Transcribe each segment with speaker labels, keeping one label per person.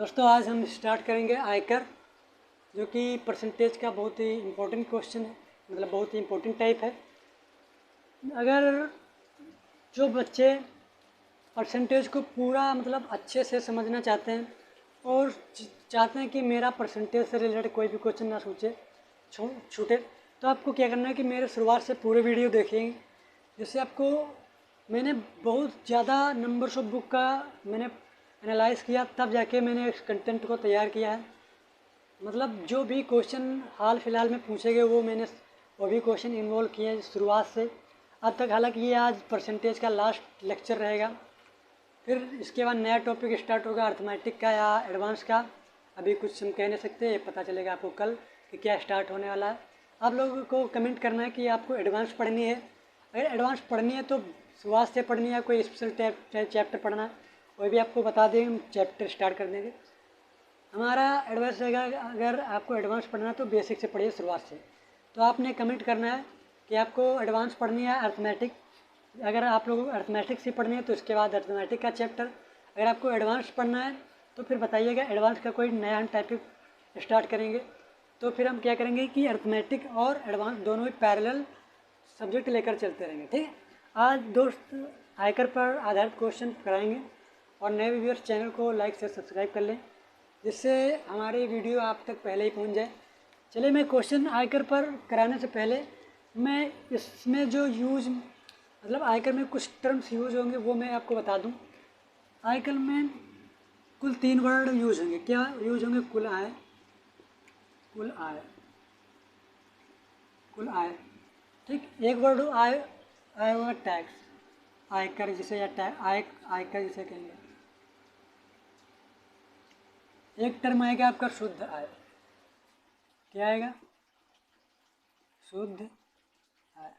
Speaker 1: दोस्तों आज हम स्टार्ट करेंगे आयकर, जो कि परसेंटेज का बहुत ही इम्पोर्टेंट क्वेश्चन है, मतलब बहुत ही इम्पोर्टेंट टाइप है। अगर जो बच्चे परसेंटेज को पूरा मतलब अच्छे से समझना चाहते हैं और चाहते हैं कि मेरा परसेंटेज से रिलेटेड कोई भी क्वेश्चन ना छूटे, तो आपको क्या करना है कि मेरे शुरुआत से पूरे वीडियो देखेंगे, जिससे आपको मैंने बहुत ज़्यादा नंबर्स ऑफ बुक का मैंने एनालाइज़ किया, तब जाके मैंने इस कंटेंट को तैयार किया है। मतलब जो भी क्वेश्चन हाल फिलहाल में पूछे गए वो भी क्वेश्चन इन्वॉल्व किए हैं शुरुआत से अब तक। हालांकि ये आज परसेंटेज का लास्ट लेक्चर रहेगा, फिर इसके बाद नया टॉपिक स्टार्ट होगा अर्थमेटिक का या एडवांस का। अभी कुछ हम कह नहीं सकते, पता चलेगा आपको कल कि क्या स्टार्ट होने वाला है। आप लोगों को कमेंट करना है कि आपको एडवांस पढ़नी है। अगर एडवांस पढ़नी है तो शुरुआत से पढ़नी है, कोई स्पेशल चैप्टर पढ़ना है वो भी आपको बता देंगे, हम चैप्टर स्टार्ट कर देंगे। हमारा एडवांस रहेगा, अगर आपको एडवांस पढ़ना है तो बेसिक से पढ़िए शुरुआत से। तो आपने कमेंट करना है कि आपको एडवांस पढ़नी है अर्थमेटिक। अगर आप लोगों को अर्थमेटिक से पढ़नी है तो इसके बाद अर्थमेटिक का चैप्टर। अगर आपको एडवांस पढ़ना है तो फिर बताइएगा, एडवांस का कोई नया हम टॉपिक स्टार्ट करेंगे। तो फिर हम क्या करेंगे कि अर्थमेटिक और एडवांस दोनों ही पैरेलल सब्जेक्ट लेकर चलते रहेंगे, ठीक है। आज दोस्त आयकर पर आधारित क्वेश्चन कराएंगे, और नए व्यूअर्स चैनल को लाइक से सब्सक्राइब कर लें, जिससे हमारी वीडियो आप तक पहले ही पहुंच जाए। चलिए, मैं क्वेश्चन आयकर पर कराने से पहले मैं इसमें जो यूज मतलब आयकर में कुछ टर्म्स यूज होंगे वो मैं आपको बता दूं। आयकर में कुल 3 वर्ड यूज होंगे। क्या यूज होंगे? कुल आय, कुल आय, कुल आय, ठीक। एक वर्ड आय आय होगा टैक्स, आयकर जिसे, या आयकर जिसे कहेंगे। एक टर्म आएगा आपका शुद्ध आय। क्या आएगा? शुद्ध आय।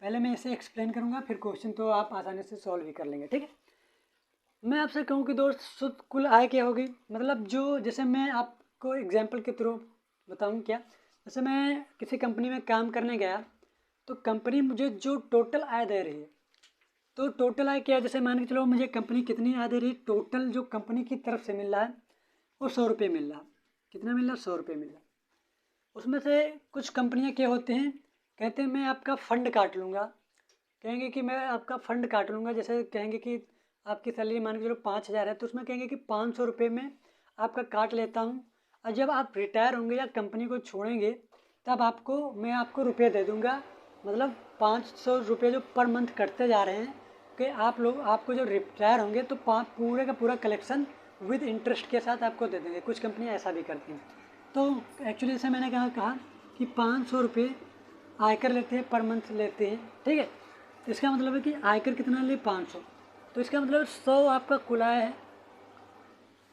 Speaker 1: पहले मैं इसे एक्सप्लेन करूंगा, फिर क्वेश्चन तो आप आसानी से सॉल्व भी कर लेंगे, ठीक है। मैं आपसे कहूँ कि दोस्त शुद्ध कुल आय क्या होगी, मतलब जो, जैसे मैं आपको एग्जांपल के थ्रू बताऊँ क्या। जैसे मैं किसी कंपनी में काम करने गया, तो कंपनी मुझे जो टोटल आय दे रही है, तो टोटल आय क्या है, जैसे मान के चलो मुझे कंपनी कितनी आय दे रही है, टोटल जो कंपनी की तरफ से मिल रहा है वो 100 रुपये मिल रहा है। कितना मिल रहा है? 100 रुपये मिल रहा है। उसमें से कुछ कंपनियां क्या होते हैं, कहते हैं मैं आपका फ़ंड काट लूँगा। कहेंगे कि मैं आपका फ़ंड काट लूँगा, जैसे कहेंगे कि आपकी सैलरी मान के चलो 5,000 है, तो उसमें कहेंगे कि 500 रुपये में आपका काट लेता हूँ, और जब आप रिटायर होंगे या कंपनी को छोड़ेंगे तब मैं आपको रुपये दे दूँगा। मतलब 500 रुपये जो पर मंथ कटते जा रहे हैं, कि आपको जो रिटायर होंगे तो पूरे का पूरा कलेक्शन विद इंटरेस्ट के साथ आपको दे देंगे। कुछ कंपनियाँ ऐसा भी करती हैं। तो एक्चुअली जैसे मैंने कहा कि 500 रुपये आयकर लेते हैं, पर मंथ लेते हैं, ठीक है। तो इसका मतलब है कि आयकर कितना ले? 500। तो इसका मतलब 100 आपका कुल आय है।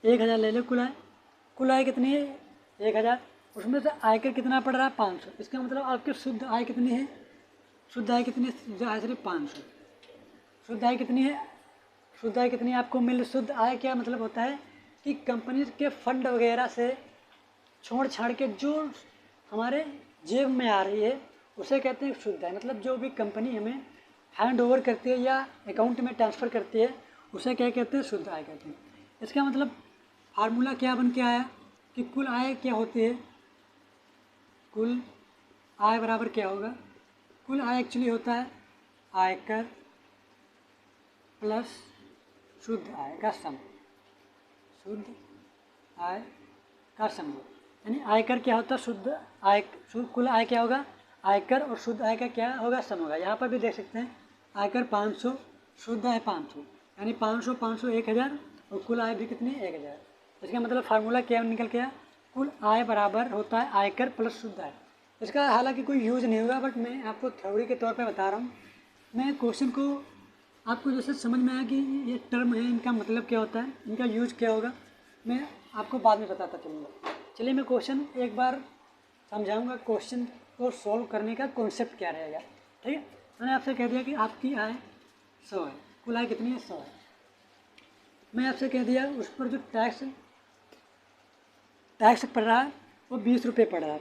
Speaker 1: 1,000 ले लो कुल आय। कुल आय कितनी है? 1,000। उसमें से आयकर कितना पड़ रहा है? 500। इसका मतलब आपकी शुद्ध आय कितनी है? शुद्ध आय कितनी है? शुद्ध आय सिर्फ 500। शुद्ध आय कितनी है? शुद्ध आय कितनी आपको मिल? शुद्ध आय क्या मतलब होता है कि कंपनी के फंड वगैरह से छोड़ छाड़ के जो हमारे जेब में आ रही है उसे कहते हैं शुद्ध आय। मतलब जो भी कंपनी हमें हैंड ओवर करती है या अकाउंट में ट्रांसफ़र करती है उसे क्या कहते हैं? शुद्ध आय कहते हैं। इसका मतलब फार्मूला क्या बन के आया कि कुल आय क्या होती है? कुल आय बराबर क्या होगा? कुल आय एक्चुअली होता है आयकर प्लस शुद्ध आय का सम। शुद्ध आय का सम, यानी आयकर क्या होता है? शुद्ध आय, कुल आय क्या होगा? आयकर और शुद्ध आय का क्या होगा? सम होगा। यहाँ पर भी देख सकते हैं आयकर 500, शुद्ध आय 500, यानी 500 500 1,000, और कुल आय भी कितनी? 1,000। इसका मतलब फार्मूला क्या निकल के आया? कुल आय बराबर होता है आयकर प्लस शुद्ध आय। इसका हालांकि कोई यूज़ नहीं होगा, बट मैं आपको थ्योरी के तौर पर बता रहा हूँ। मैं क्वेश्चन को आपको जैसे समझ में आया कि ये टर्म है, इनका मतलब क्या होता है, इनका यूज क्या होगा, मैं आपको बाद में बताता चलूँगा। चलिए, मैं क्वेश्चन एक बार समझाऊंगा, क्वेश्चन को सॉल्व करने का कॉन्सेप्ट क्या रहेगा, ठीक है। मैंने आपसे कह दिया कि आपकी आय 100 है, कुल आय कितनी है? 100 है। मैं आपसे कह दिया उस पर जो टैक्स पड़ रहा है वो 20 रुपये पड़ रहा है।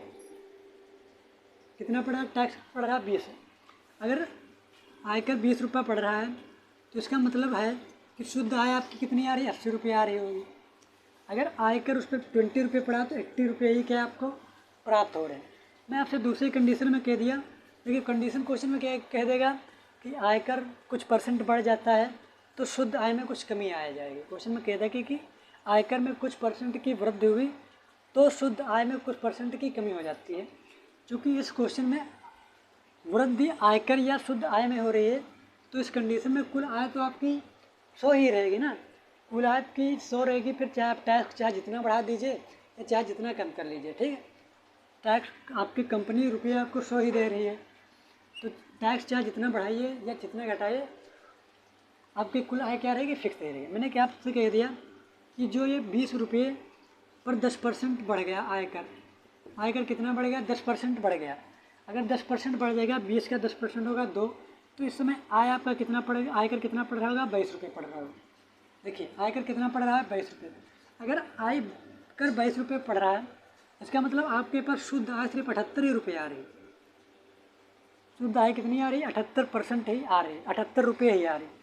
Speaker 1: कितना पड़ रहा है? टैक्स पड़ रहा है 20। अगर आयकर 20 रुपये पड़ रहा है तो इसका मतलब है कि शुद्ध आय आपकी कितनी आ रही है? 80 रुपये आ रही होगी। अगर आयकर उस पर 20 रुपये पड़ा तो 80 रुपये ही क्या आपको प्राप्त हो रहे हैं। मैं आपसे दूसरी कंडीशन में कह दिया, देखिए कंडीशन क्वेश्चन में क्या कह देगा कि आयकर कुछ परसेंट बढ़ जाता है तो शुद्ध आय में कुछ कमी आ जाएगी। क्वेश्चन में कह देगा कि आयकर में कुछ परसेंट की वृद्धि हुई तो शुद्ध आय में कुछ परसेंट की कमी हो जाती है। क्योंकि इस क्वेश्चन में वृद्धि आयकर या शुद्ध आय में हो रही है तो इस कंडीशन में कुल आय तो आपकी 100 ही रहेगी ना, कुल आय की 100 रहेगी। फिर चाहे आप टैक्स चाहे जितना बढ़ा दीजिए या चाहे जितना कम कर लीजिए, ठीक है। टैक्स आपकी कंपनी रुपये आपको 100 ही दे रही है तो टैक्स चाहे जितना बढ़ाइए या जितना घटाइए आपकी कुल आय क्या रहेगी, फिक्स रहेगी। मैंने क्या आपसे कह दिया कि जो ये 20 रुपये पर 10% बढ़ गया आयकर, आयकर कितना बढ़ गया, 10% बढ़ गया। अगर 10% बढ़ जाएगा, 20 का 10% होगा 2, तो इस समय आय आपका कितना पड़ेगा, आयकर कितना पड़ रहा होगा, 22 रुपये पड़ रहा होगा। देखिए आयकर कितना पड़ रहा है, 22 रुपये। अगर आयकर 22 रुपये पड़ रहा है इसका मतलब आपके पास शुद्ध आय सिर्फ 78 ही रुपये आ रही है। शुद्ध आय कितनी आ रही है, 78% ही आ रही है, 78 रुपये ही आ रही है।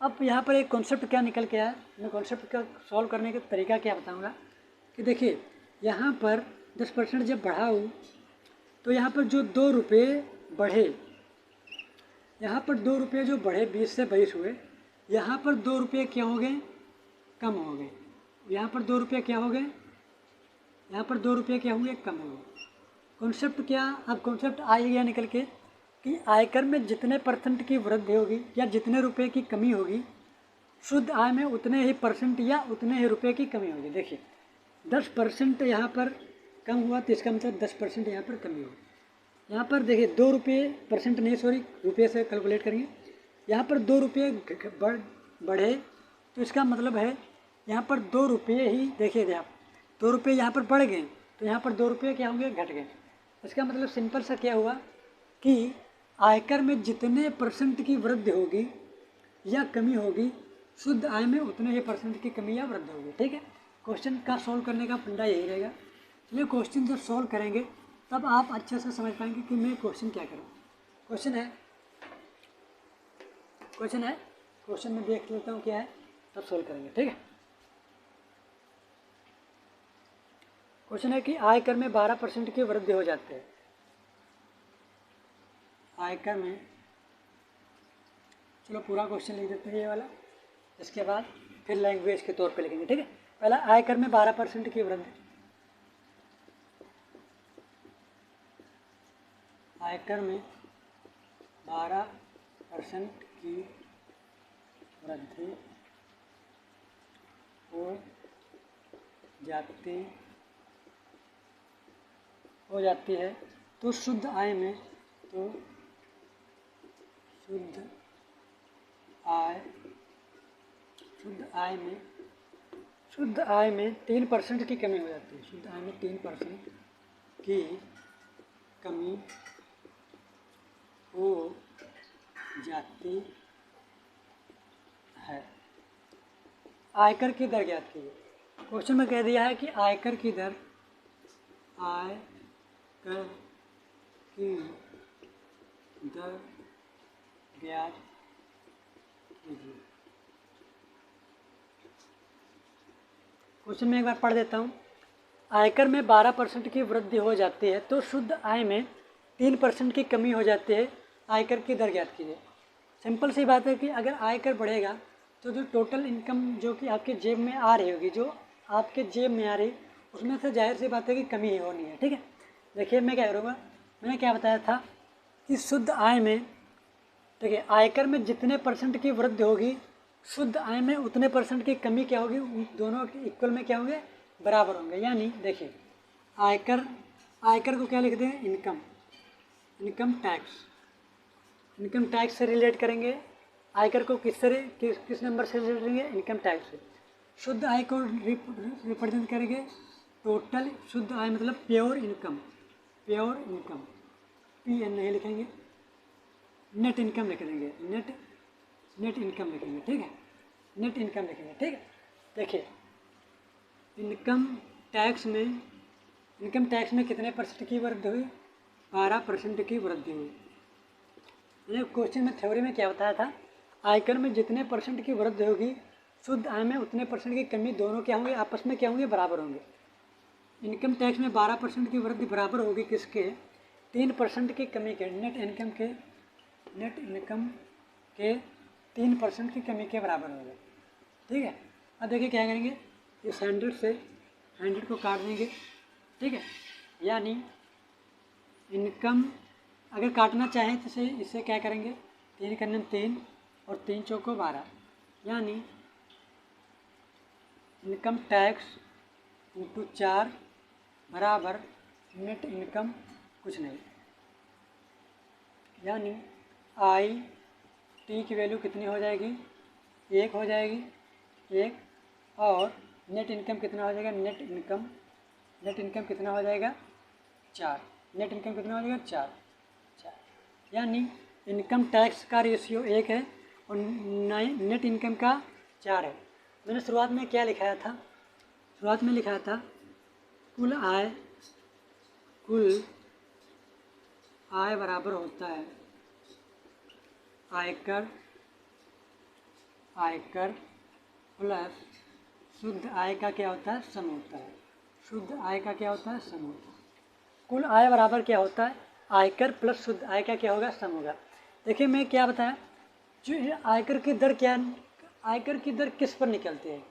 Speaker 1: अब यहाँ पर एक कॉन्सेप्ट क्या निकल के आया, मैं कॉन्सेप्ट का सॉल्व करने का तरीका क्या बताऊँगा कि देखिए यहाँ पर 10% जब बढ़ा हूँ तो यहाँ पर जो 2 रुपये बढ़े, यहाँ पर 2 रुपये जो बढ़े 20 से 22 हुए, यहाँ पर 2 रुपये क्या हो गए, कम हो गए। यहाँ पर 2 रुपये क्या हो गए, यहाँ पर 2 रुपये क्या होंगे, कम होंगे। कॉन्सेप्ट क्या, अब कॉन्सेप्ट आ गया निकल के कि आयकर में जितने % की वृद्धि होगी या जितने रुपए की कमी होगी शुद्ध आय में उतने ही % या उतने ही रुपए की कमी होगी। देखिए 10% यहाँ पर कम हुआ तो इसका मतलब 10% यहाँ पर कमी होगी। यहाँ पर देखिए 2 रुपये % नहीं, सॉरी रुपये से कैलकुलेट करेंगे। यहाँ पर 2 रुपये बढ़े तो इसका मतलब है यहाँ पर 2 रुपये ही, देखिए आप 2 रुपये यहाँ पर बढ़ गए तो यहाँ पर 2 रुपये क्या होंगे, घट गए। इसका मतलब सिंपल सा क्या हुआ कि आयकर में जितने % की वृद्धि होगी या कमी होगी शुद्ध आय में उतने ही % की कमी या वृद्धि होगी, ठीक है। क्वेश्चन का सॉल्व करने का फंडा यही रहेगा। चलिए क्वेश्चन जब सॉल्व करेंगे तब आप अच्छे से समझ पाएंगे कि मैं क्वेश्चन क्या करूँ। क्वेश्चन है, क्वेश्चन में देख लेता हूँ क्या है तब सॉल्व करेंगे, ठीक है। क्वेश्चन है कि आयकर में 12% की वृद्धि हो जाती है। आयकर में, चलो पूरा क्वेश्चन लिख देते हैं ये वाला, इसके बाद फिर लैंग्वेज के तौर पे लिखेंगे, ठीक है। पहला आयकर में 12% की वृद्धि, आयकर में 12% की वृद्धि हो जाती है तो शुद्ध आय में, तो शुद्ध आय में 3% की कमी हो जाती है। शुद्ध आय में 3% की कमी हो जाती है। आयकर की दर ज्ञात कीजिए। क्वेश्चन में कह दिया है कि आयकर की दर ज्ञात कीजिए। क्वेश्चन में एक बार पढ़ देता हूँ। आयकर में 12% की वृद्धि हो जाती है तो शुद्ध आय में 3% की कमी हो जाती है। आयकर की दर ज्ञात कीजिए। सिंपल सी बात है कि अगर आयकर बढ़ेगा तो जो टोटल इनकम जो कि आपके जेब में आ रही होगी, जो आपके जेब में आ रही, उसमें से जाहिर सी बात है कि कमी ही होनी है, ठीक है। देखिए मैं क्या करूँगा, मैंने क्या बताया था कि शुद्ध आय में, देखिए आयकर में जितने % की वृद्धि होगी शुद्ध आय में उतने % की कमी क्या होगी, उन दोनों के इक्वल में क्या होंगे, बराबर होंगे। यानी देखिए आयकर को क्या लिख दें, इनकम टैक्स से रिलेट करेंगे। आयकर को किस नंबर से रिलेट करेंगे, इनकम टैक्स से। शुद्ध आय को रिप्रेजेंट करेंगे टोटल शुद्ध आय मतलब प्योर इनकम, PN नहीं लिखेंगे, नेट इनकम लिख देंगे, नेट इनकम लिखेंगे, ठीक है, नेट इनकम लिखेंगे, ठीक है। देखिए इनकम टैक्स में कितने % की वृद्धि हुई, 12% की वृद्धि हुई। क्वेश्चन में थ्योरी में क्या बताया था, आयकर में जितने % की वृद्धि होगी शुद्ध आय में उतने परसेंट की कमी दोनों क्या होंगे, आपस में क्या होंगे, बराबर होंगे। इनकम टैक्स में 12% की वृद्धि बराबर होगी किसके, 3% की कमी के, नेट इनकम के 3% की कमी के बराबर होगा। ठीक है, अब देखिए क्या करेंगे, इस 100 से 100 को काट देंगे। ठीक है, यानी इनकम अगर काटना चाहें तो इससे क्या करेंगे, 3 करने 3 और 3 चौको 12, यानी इनकम टैक्स इंटू 4 बराबर नेट इनकम कुछ नहीं, यानी आई टी की वैल्यू कितनी हो जाएगी, 1 हो जाएगी, 1, और नेट इनकम कितना हो जाएगा, नेट इनकम कितना हो जाएगा, 4, नेट इनकम कितना हो जाएगा, 4, यानी इनकम टैक्स का रेशियो 1 है और नेट इनकम का 4 है। मैंने शुरुआत में क्या लिखाया था, शुरुआत में लिखा था कुल आय बराबर होता है आयकर प्लस शुद्ध आय का क्या होता है, सम होता है। शुद्ध आय का क्या होता है, सम होता है। कुल आय बराबर क्या होता है, आयकर प्लस शुद्ध आय का क्या होगा, सम होगा। देखिए मैं क्या बताया, जो आयकर की दर क्या, आयकर की दर किस पर निकलती है,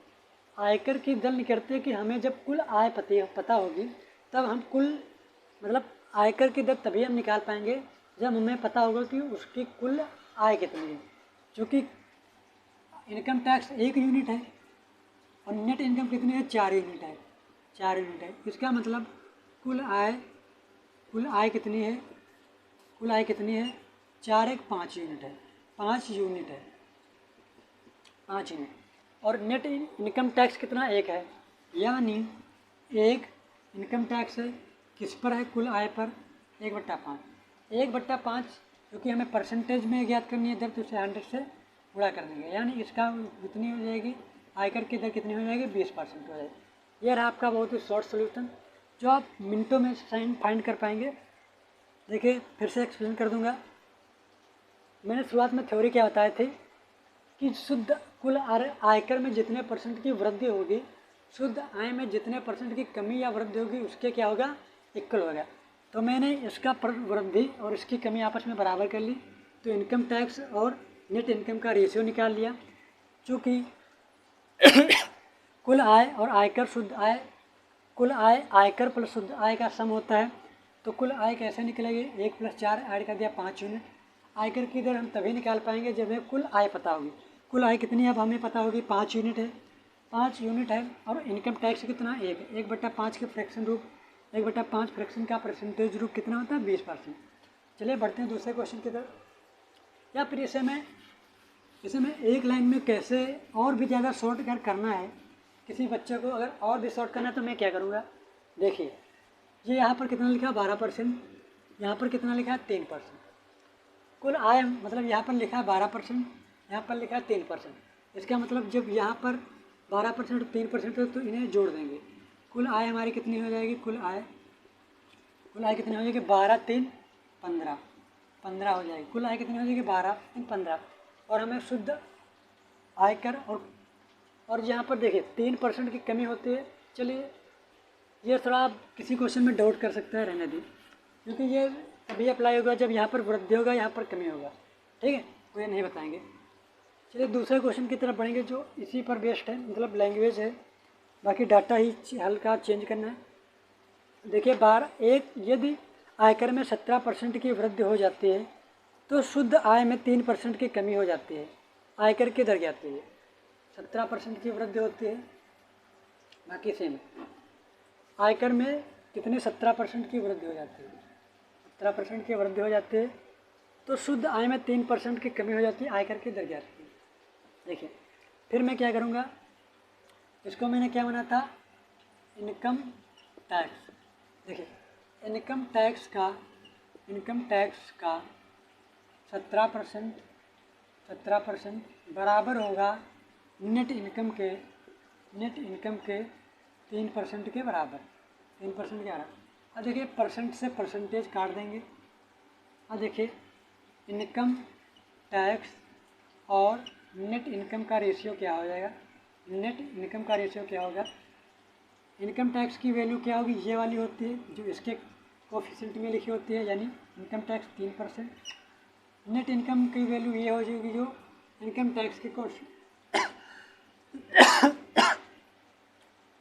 Speaker 1: आयकर की दर निकलती है कि हमें जब कुल आय पता होगी तब हम कुल मतलब आयकर की दर तभी हम निकाल पाएंगे जब हमें पता होगा कि उसकी कुल आय कितनी है। क्योंकि इनकम टैक्स 1 यूनिट है और नेट इनकम कितनी है, 4 यूनिट है, 4 यूनिट है। इसका मतलब कुल आय कितनी है, कुल आय कितनी है, 4 1 5 यूनिट है, 5 यूनिट है, 5 यूनिट। और नेट इनकम टैक्स कितना, 1 है, यानी 1 इनकम टैक्स है किस पर है, कुल आय पर, 1/5, 1/5, क्योंकि हमें परसेंटेज में ज्ञात करनी है दर, तो उसे 100 से गुणा कर देंगे, यानी इसका कितनी हो जाएगी, आयकर की दर कितनी हो जाएगी, 20% हो जाएगी। यह रहा आपका बहुत ही शॉर्ट सोल्यूशन जो आप मिनटों में फाइंड कर पाएंगे। देखिए फिर से एक्सप्लेन कर दूंगा। मैंने शुरुआत में थ्योरी क्या बताए थे कि शुद्ध कुल आयकर में जितने परसेंट की वृद्धि होगी, शुद्ध आय में जितने परसेंट की कमी या वृद्धि होगी उसके क्या होगा, इक्वल होगा। तो मैंने इसका वृद्धि और इसकी कमी आपस में बराबर कर ली, तो इनकम टैक्स और नेट इनकम का रेशियो निकाल लिया। चूँकि कुल आय और आयकर शुद्ध आय, कुल आय आयकर प्लस शुद्ध आय का सम होता है, तो कुल आय कैसे निकलेगी, 1 + 4 ऐड कर दिया 5 यूनिट। आयकर की दर हम तभी निकाल पाएंगे जब हमें कुल आय पता होगी। कुल आय कितनी है अब हमें पता होगी, 5 यूनिट है, 5 यूनिट है, और इनकम टैक्स कितना, 1 है, 1/5 के फ्रैक्शन रूप, 1/5 फ्रैक्शन का परसेंटेज रूप कितना होता है, 20%। चलिए बढ़ते हैं दूसरे क्वेश्चन की तरफ। या फिर इसे मैं एक लाइन में कैसे और भी ज़्यादा शॉर्ट करना है, किसी बच्चे को अगर और भी शॉर्ट करना है तो मैं क्या करूँगा, देखिए ये यहाँ पर कितना लिखा है, 12%, यहाँ पर कितना लिखा है, 3%। कुल आय मतलब यहाँ पर लिखा है 12%, यहाँ पर लिखा है 3%। इसका मतलब जब यहाँ पर 12% और 3% हो तो इन्हें जोड़ देंगे, कुल आय हमारी कितनी हो जाएगी, कुल आय कितनी हो जाएगी, 12 3 15, 15 हो जाएगी। कुल आय कितनी हो जाएगी, 12 3 15। और हमें शुद्ध आयकर और यहाँ पर देखिए 3% की कमी होती है। चलिए ये थोड़ा आप किसी क्वेश्चन में डाउट कर सकते हैं, रहने दी, क्योंकि ये तभी अप्लाई होगा जब यहाँ पर वृद्धि होगा, यहाँ पर कमी होगा। ठीक है, वो ये नहीं बताएंगे। चलिए दूसरे क्वेश्चन की तरफ बढ़ेंगे जो इसी पर बेस्ड है, मतलब लैंग्वेज है, बाकी डाटा ही हल्का चेंज करना है। देखिए यदि आयकर में 17% की वृद्धि हो जाती है तो शुद्ध आय में 3% की कमी हो जाती है। आयकर की दर ज्ञात कीजिए। 17% की वृद्धि होती है, बाकी सेम है। आयकर में कितनी 17% की वृद्धि हो जाती है, 17% की वृद्धि हो जाती है, तो शुद्ध आय में 3% की कमी हो जाती है, आयकर की दर ज्ञात कीजिए। देखिए फिर मैं क्या करूँगा, इसको मैंने क्या बना था, इनकम टैक्स। देखिए इनकम टैक्स का 17% बराबर होगा नेट इनकम के 3% के बराबर, 3% के बराबर। अब देखिए परसेंट से परसेंटेज काट देंगे। अब देखिए इनकम टैक्स और नेट इनकम का रेशियो क्या हो जाएगा, नेट इनकम का रेशियो क्या होगा, इनकम टैक्स की वैल्यू क्या होगी, ये वाली होती है जो इसके कोफिशिएंट में लिखी होती है, यानी इनकम टैक्स 3%। नेट इनकम की वैल्यू ये हो जाएगी जो इनकम टैक्स के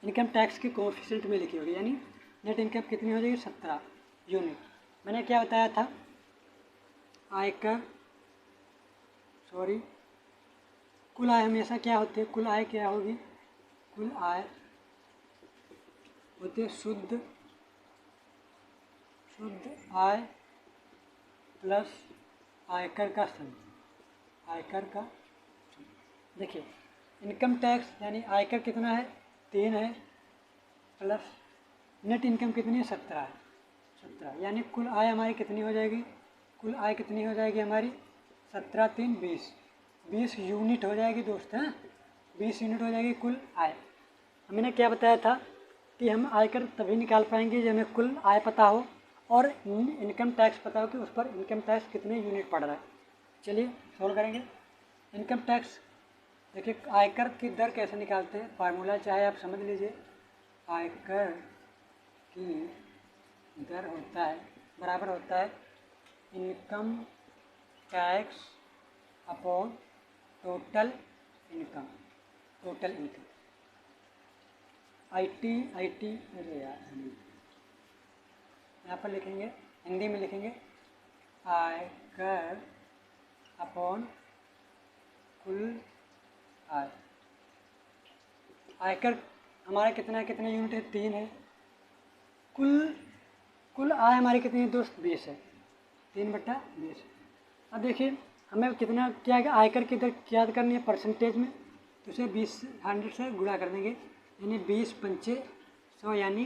Speaker 1: इनकम टैक्स के कोफिशिएंट में लिखी होगी, यानी नेट इनकम कितनी हो जाएगी, 17 यूनिट। मैंने क्या बताया था, आयकर कुल आय हमेशा क्या होती है, कुल आय क्या होगी, कुल आय होती है शुद्ध आय प्लस आयकर का सम, आयकर का सम। देखिए इनकम टैक्स यानी आयकर कितना है, 3 है, प्लस नेट इनकम कितनी है, 17 है, 17 यानी कुल आय हमारी कितनी हो जाएगी, कुल आय कितनी हो जाएगी हमारी, 17 3 20 यूनिट हो जाएगी दोस्त, हैं 20 यूनिट हो जाएगी कुल आय। मैंने क्या बताया था कि हम आयकर तभी निकाल पाएंगे जब हमें कुल आय पता हो और इनकम टैक्स पता हो कि उस पर इनकम टैक्स कितने यूनिट पड़ रहा है। चलिए सोल्व करेंगे। इनकम टैक्स देखिए, आयकर की दर कैसे निकालते हैं, फार्मूला चाहे आप समझ लीजिए। आयकर की दर होता है, बराबर होता है income tax upon total income, total income. IT अरे यार, यहाँ पर लिखेंगे, हिंदी में लिखेंगे आयकर अपॉन कुल आय। आयकर हमारा कितने यूनिट है, 3 है। कुल आय हमारी कितनी है दोस्त, 20 है, 3/20। अब देखिए हमें कितना क्या है, आयकर की दर याद करनी है परसेंटेज में, तो उसे 100 से गुणा कर देंगे, यानी 20 पंचे 100 यानी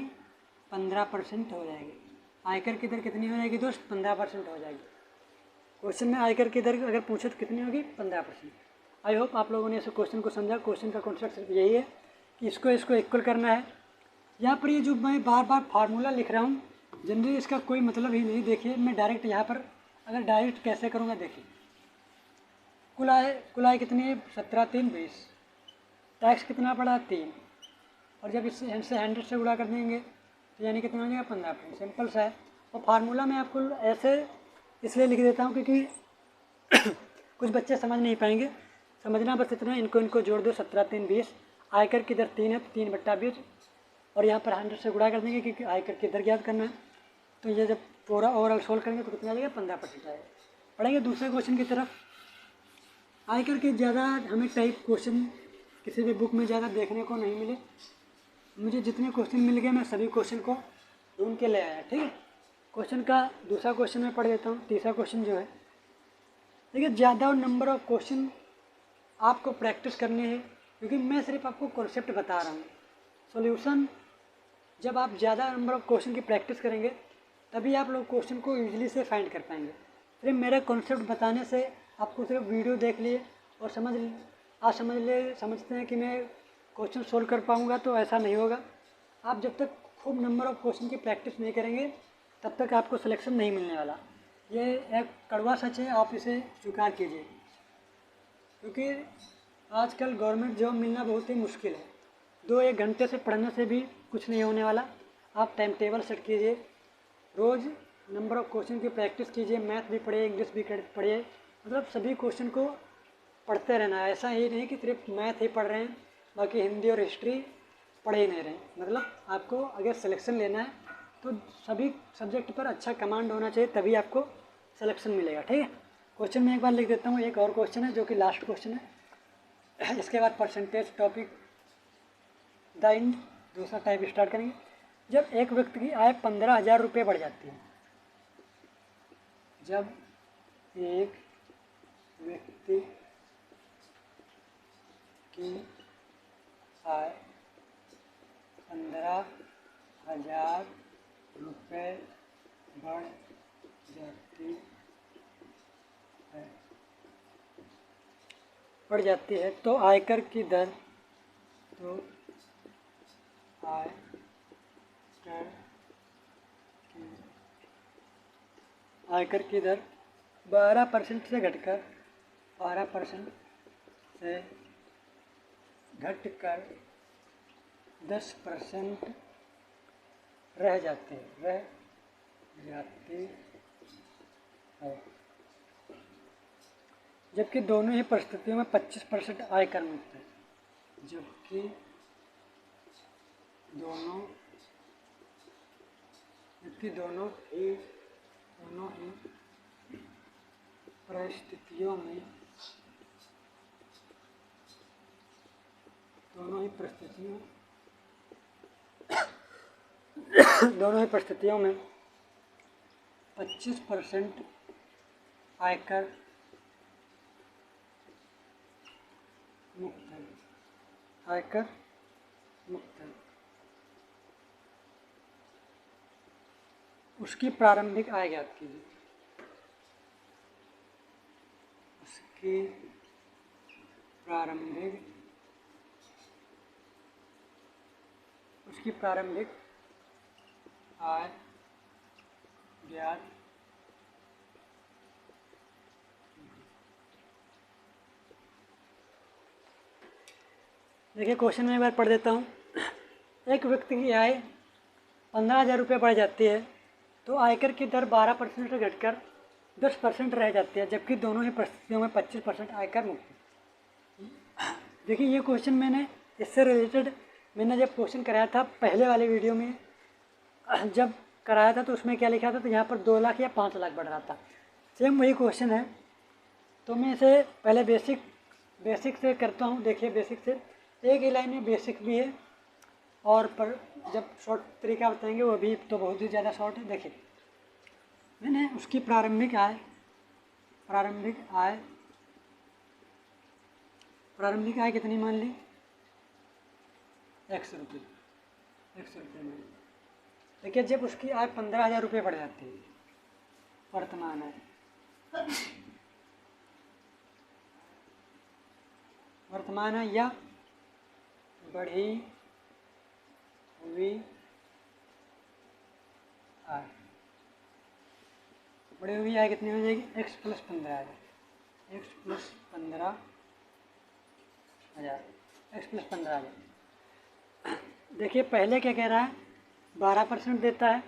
Speaker 1: 15% हो जाएगी। आयकर की दर कितनी हो जाएगी दोस्त, 15% हो जाएगी। क्वेश्चन में आयकर की दर अगर पूछे तो कितनी होगी, 15%। आई होप आप लोगों ने इस क्वेश्चन को समझा। क्वेश्चन का कॉन्सेप्ट सिर्फ यही है कि इसको इक्वल करना है। यहाँ पर ये जो मैं बार बार फार्मूला लिख रहा हूँ, जनरली इसका कोई मतलब ही नहीं। देखिए मैं डायरेक्ट यहाँ पर अगर डायरेक्ट कैसे करूँगा, देखिए कुल आय कितनी है, 17 3 20, टैक्स कितना पड़ा, 3, और जब इससे 100 से गुणा कर देंगे तो यानी कितना हो जाएगा, 15%। सिंपल सा है। और फार्मूला मैं आपको ऐसे इसलिए लिख देता हूँ क्योंकि कुछ बच्चे समझ नहीं पाएंगे। समझना बस इतना, इनको जोड़ दो, 17 3 20, आयकर की दर 3 है, 3/20, और यहाँ पर 100 से गुणा कर देंगे क्योंकि आयकर की दर ज्ञात करना है। तो ये जब पूरा ओवरऑल सोल्व करेंगे तो कितना आ जाएगा, 15% आएगा। पढ़ेंगे दूसरे क्वेश्चन की तरफ। आयकर के ज़्यादा हमें टाइप क्वेश्चन किसी भी बुक में ज़्यादा देखने को नहीं मिले। मुझे जितने क्वेश्चन मिल गए मैं सभी क्वेश्चन को ढूंढ के ले आया, ठीक है। क्वेश्चन का दूसरा क्वेश्चन मैं पढ़ देता हूँ। तीसरा क्वेश्चन जो है, देखिए ज़्यादा नंबर ऑफ क्वेश्चन आपको प्रैक्टिस करने हैं क्योंकि मैं सिर्फ आपको कॉन्सेप्ट बता रहा हूँ। सॉल्यूशन जब आप ज़्यादा नंबर ऑफ क्वेश्चन की प्रैक्टिस करेंगे तभी आप लोग क्वेश्चन को ईजिली से फाइंड कर पाएंगे। सिर्फ मेरे कॉन्सेप्ट बताने से आपको सिर्फ वीडियो देख लिए और समझते हैं कि मैं क्वेश्चन सोल्व कर पाऊँगा, तो ऐसा नहीं होगा। आप जब तक खूब नंबर ऑफ क्वेश्चन की प्रैक्टिस नहीं करेंगे तब तक आपको सिलेक्शन नहीं मिलने वाला। ये एक कड़वा सच है, आप इसे स्वीकार कीजिए, क्योंकि आजकल गवर्नमेंट जॉब मिलना बहुत ही मुश्किल है। 2-1 घंटे से पढ़ने से भी कुछ नहीं होने वाला। आप टाइम टेबल सेट कीजिए, रोज़ नंबर ऑफ क्वेश्चन की प्रैक्टिस कीजिए, मैथ भी पढ़िए, इंग्लिश भी पढ़िए, मतलब सभी क्वेश्चन को पढ़ते रहना है। ऐसा ही नहीं कि सिर्फ मैथ ही पढ़ रहे हैं बाकी हिंदी और हिस्ट्री पढ़ ही नहीं रहे हैं। मतलब आपको अगर सिलेक्शन लेना है तो सभी सब्जेक्ट पर अच्छा कमांड होना चाहिए, तभी आपको सिलेक्शन मिलेगा, ठीक है। क्वेश्चन में एक बार लिख देता हूँ। एक और क्वेश्चन है जो कि लास्ट क्वेश्चन है। इसके बाद परसेंटेज टॉपिक द इंड दूसरा टाइप स्टार्ट करेंगे। जब एक व्यक्ति की आय 15,000 रुपये बढ़ जाती है, जब एक व्यक्ति की आय 15,000 रुपये बढ़ जाती है तो आयकर की दर आयकर की दर 12% से घटकर 12% से घटकर 10% रह जाते हैं, जबकि दोनों ही परिस्थितियों में 25% आय कर मुक्त है। जबकि दोनों ही परिस्थितियों में दोनों ही परिस्थितियों में 25% आयकर मुक्त है। उसकी प्रारंभिक आय ज्ञात कीजिए। उसकी प्रारंभिक आय ज्ञात देखिए क्वेश्चन में एक बार पढ़ देता हूँ। एक व्यक्ति की आय 15,000 रुपये बढ़ जाती है तो आयकर की दर 12% से घटकर 10% रह जाती है, जबकि दोनों ही परिस्थितियों में 25% आयकर मुक्त है। देखिए ये क्वेश्चन मैंने इससे रिलेटेड मैंने जब क्वेश्चन कराया था पहले वाले वीडियो में, जब कराया था तो उसमें क्या लिखा था, तो यहाँ पर 2 लाख या 5 लाख बढ़ रहा था। सेम वही क्वेश्चन है। तो मैं इसे पहले बेसिक से करता हूँ। देखिए बेसिक से एक ही लाइन में बेसिक भी है और पर जब शॉर्ट तरीका बताएंगे वो भी तो बहुत ही ज़्यादा शॉर्ट है। देखिए मैंने उसकी प्रारंभिक आय कितनी मान ली, 100 रुपये मान ली। देखिए जब उसकी आय 15,000 रुपये बढ़ जाती है, वर्तमान है या बढ़ी हुई आय कितनी हो जाएगी, x + 15,000। देखिए पहले क्या कह रहा है, 12% देता है।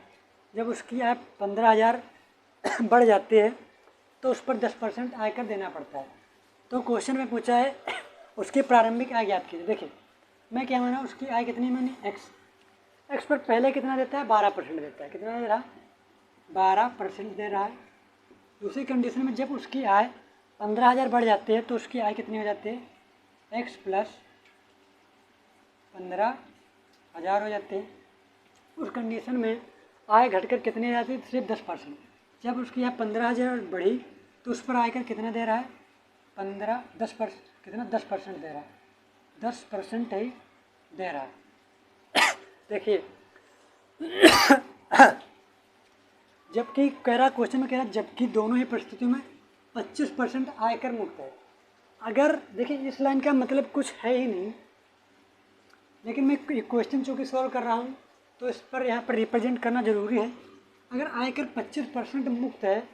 Speaker 1: जब उसकी आय 15,000 बढ़ जाती है तो उस पर 10% आयकर देना पड़ता है। तो क्वेश्चन में पूछा है उसकी प्रारंभिक आय ज्ञात कीजिए। देखिए मैं क्या माना, उसकी आय कितनी मानी, x पर पहले कितना देता है, 12% देता है। कितना दे रहा है, 12% दे रहा है। दूसरी कंडीशन में जब उसकी आय 15,000 बढ़ जाती है तो उसकी आय कितनी हो जाती है, x + 15,000 हो जाते हैं। उस कंडीशन में आय घटकर कितनी जाती है, सिर्फ 10%। जब उसकी आय 15,000 बढ़ी तो उस पर आयकर कितना दे रहा है, 10% कितना, 10% दे रहा है, 10% ही दे रहा है। देखिए जबकि कह रहा क्वेश्चन में कह रहा जबकि दोनों ही परिस्थितियों में 25% आयकर मुक्त है। अगर देखिए इस लाइन का मतलब कुछ है ही नहीं, लेकिन मैं क्वेश्चन चूँकि सॉल्व कर रहा हूँ तो इस पर यहाँ पर रिप्रेजेंट करना ज़रूरी है। अगर आयकर 25% मुक्त है,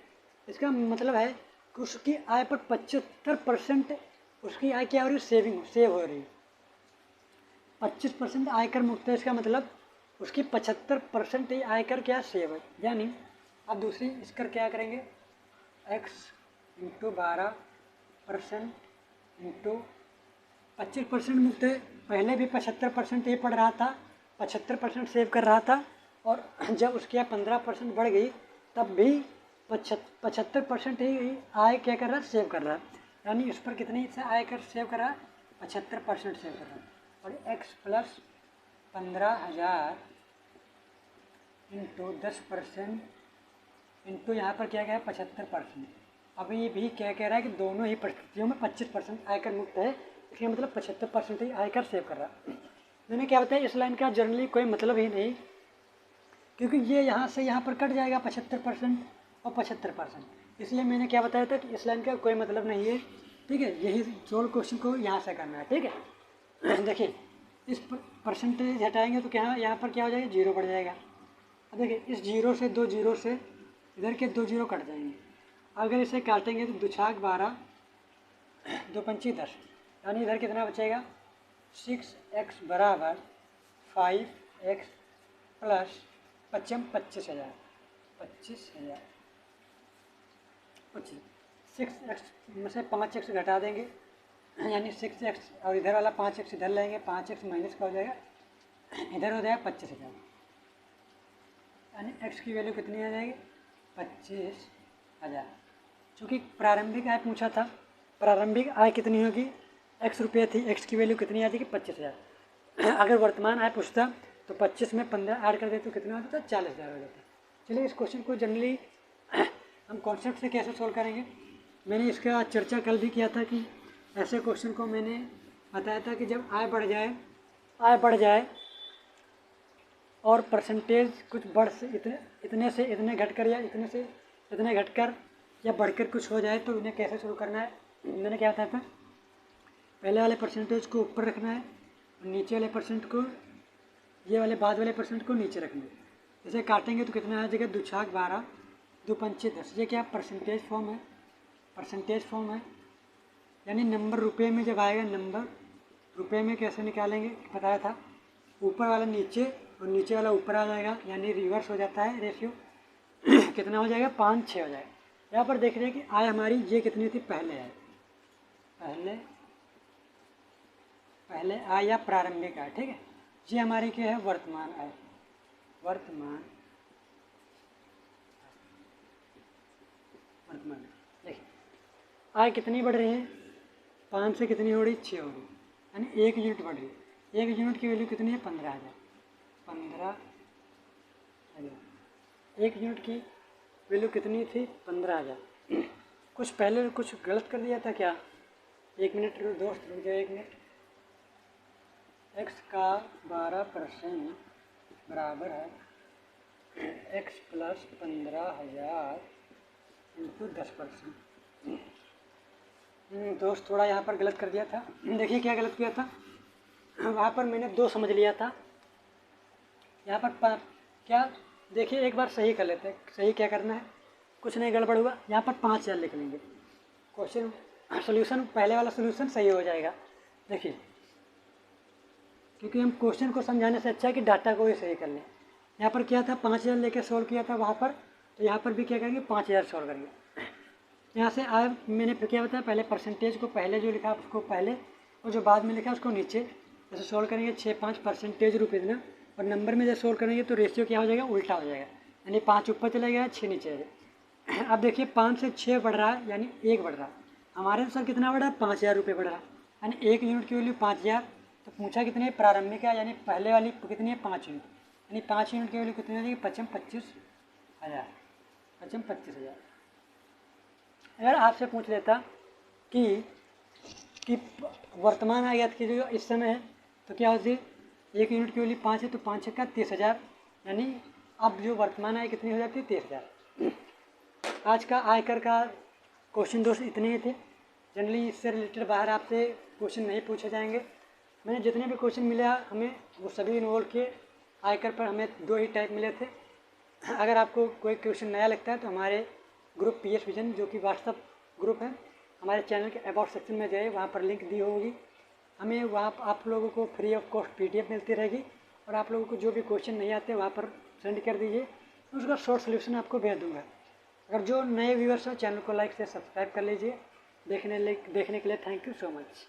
Speaker 1: इसका मतलब है कि उसकी आय पर 75% उसकी आय क्या हो रही है, सेव हो रही है। 25% आयकर मुक्त है, इसका मतलब उसकी 75% ही आयकर क्या सेव है। यानी अब दूसरी इसकर क्या करेंगे, x × 12% × 25% मुक्त है। पहले भी 75% ही पड़ रहा था, 75% सेव कर रहा था, और जब उसकी 15% बढ़ गई तब भी 75% ही आय क्या कर रहा है, सेव कर रहा है। यानी उस पर कितनी से आय कर सेव कर रहा है, 75% सेव कर रहा है। और x + 15,000 × 10% इंटू यहाँ पर क्या क्या है, 75%। अभी ये भी क्या कह रहा है कि दोनों ही परिस्थितियों में 25% आयकर मुक्त है, इसका मतलब 75% ही आयकर सेव कर रहा है। मैंने क्या बताया, इस लाइन का जनरली कोई मतलब ही नहीं, क्योंकि ये यहाँ से यहाँ पर कट जाएगा 75% और 75%। इसलिए मैंने क्या बताया था कि इस लाइन का कोई मतलब नहीं है। ठीक है, यही सोल्व क्वेश्चन को यहाँ से करना है। ठीक है देखिए इस परसेंटेज हटाएंगे तो क्या यहाँ पर क्या हो जाएगा, 0 बढ़ जाएगा। अब देखिए इस 0 से 2 0 से इधर के 2 0 कट जाएंगे। अगर इसे काटेंगे तो 2 × 12 2 × 5 = 10, यानी इधर कितना बचेगा, 6x बराबर 5x प्लस 25,000 6x में से 5x घटा देंगे, यानी 6x, और इधर वाला 5x इधर लेंगे, 5x माइनस का हो जाएगा, इधर हो जाएगा 25,000, यानी x की वैल्यू कितनी आ जाएगी 25,000। चूँकि प्रारंभिक आय पूछा था, प्रारंभिक आय कितनी होगी, x रुपये थी, x की वैल्यू कितनी आ जाएगी 25,000। अगर वर्तमान आय पूछता तो 25 में 15 ऐड कर दे तो कितना हो जाता, 40,000 हो जाता। चलिए इस क्वेश्चन को जनरली हम कॉन्सेप्ट से कैसे सोल्व करेंगे, मैंने इसका चर्चा कल भी किया था कि ऐसे क्वेश्चन को मैंने बताया था कि जब आय बढ़ जाए और परसेंटेज कुछ बढ़ से इतने से इतने घटकर या इतने से इतने घटकर या बढ़कर कुछ हो जाए तो इन्हें कैसे शुरू करना है। मैंने क्या बताया था, पहले वाले परसेंटेज को ऊपर रखना है और नीचे वाले परसेंट को, ये वाले बाद वाले परसेंट को नीचे रखना है। जैसे काटेंगे तो कितना आ जाएगा, 2 छाक 12, 2 पंचे 10। ये क्या परसेंटेज फॉर्म है, यानी नंबर रुपये में जब आएगा, नंबर रुपये में कैसे निकालेंगे बताया था, ऊपर वाला नीचे और नीचे वाला ऊपर आ जाएगा, यानी रिवर्स हो जाता है रेशियो। कितना हो जाएगा, 5-6 हो जाएगा। यहाँ पर देख रहे हैं कि आय हमारी ये कितनी थी, पहले आय या प्रारंभिक आय, ठीक है। ये हमारी क्या है, वर्तमान आय। देखिए आय कितनी बढ़ रही है, 5 से कितनी हो रही, 6 हो रही, यानी 1 यूनिट बढ़ रही है। 1 यूनिट की वैल्यू कितनी है, 15,000। 1 यूनिट की वैल्यू कितनी थी, 15,000। कुछ पहले कुछ गलत कर दिया था क्या, 1 मिनट दोस्त रुक जाए, 1 मिनट। x का 12% बराबर है x प्लस 15,000 इंटू 10%। दोस्त थोड़ा यहाँ पर गलत कर दिया था। देखिए क्या गलत किया था, वहाँ पर मैंने 2 समझ लिया था, यहाँ पर क्या, देखिए एक बार सही कर लेते हैं। सही क्या करना है, कुछ नहीं गड़बड़ हुआ, यहाँ पर 5,000 लिख लेंगे। क्वेश्चन सोल्यूशन, पहले वाला सोल्यूशन सही हो जाएगा। देखिए क्योंकि हम क्वेश्चन को समझाने से अच्छा है कि डाटा को ही सही कर लें। यहाँ पर क्या था, 5,000 लेके सोल्व किया था वहाँ पर, तो यहाँ पर भी क्या करेंगे, 5,000 सोल्व करेंगे। यहाँ से आय मैंने फिर क्या बताया, पहले परसेंटेज को पहले जो लिखा उसको पहले, और जो बाद में लिखा उसको नीचे। जैसे सोल्व करेंगे 6-5 परसेंटेज रुपये ना, और नंबर में जब सोल्व करेंगे तो रेशियो क्या हो जाएगा, उल्टा हो जाएगा, यानी 5 ऊपर चला गया, 6 नीचे आ जाएगा। अब देखिए 5 से 6 बढ़ रहा है, यानी 1 बढ़ रहा है। हमारे अनुसार कितना बढ़ रहा है, 5,000 रुपये बढ़ रहा है, यानी 1 यूनिट की वैल्यू 5,000। तो पूछा कितनी है, प्रारंभिक है, यानी पहले वाली कितनी है, 5 यूनिट, यानी 5 यूनिट की वैल्यू कितनी हो जाएगी, 25,000। अगर आपसे पूछ लेता कि वर्तमान आयात की जो इस समय है तो क्या होती, 1 यूनिट की वैल्यू 5 है, तो 5 का 30,000, यानी अब जो वर्तमान आय कितनी हो जाती है, 30,000। आज का आयकर का क्वेश्चन दोस्त इतने ही थे। जनरली इससे रिलेटेड बाहर आपसे क्वेश्चन नहीं पूछे जाएंगे। मैंने जितने भी क्वेश्चन मिले हमें वो सभी इन्वॉल्व किए। आयकर पर हमें 2 ही टाइप मिले थे। अगर आपको कोई क्वेश्चन नया लगता है तो हमारे ग्रुप PS विजन, जो कि व्हाट्सअप ग्रुप है, हमारे चैनल के अबाउट सेक्शन में जाइए, वहाँ पर लिंक दी होगी। हमें वहाँ आप लोगों को फ्री ऑफ कॉस्ट PDF मिलती रहेगी, और आप लोगों को जो भी क्वेश्चन नहीं आते वहाँ पर सेंड कर दीजिए, उसका शॉर्ट सोल्यूशन आपको भेज दूँगा। अगर जो नए व्यूअर्स हैं, चैनल को लाइक से सब्सक्राइब कर लीजिए। देखने के लिए थैंक यू सो मच।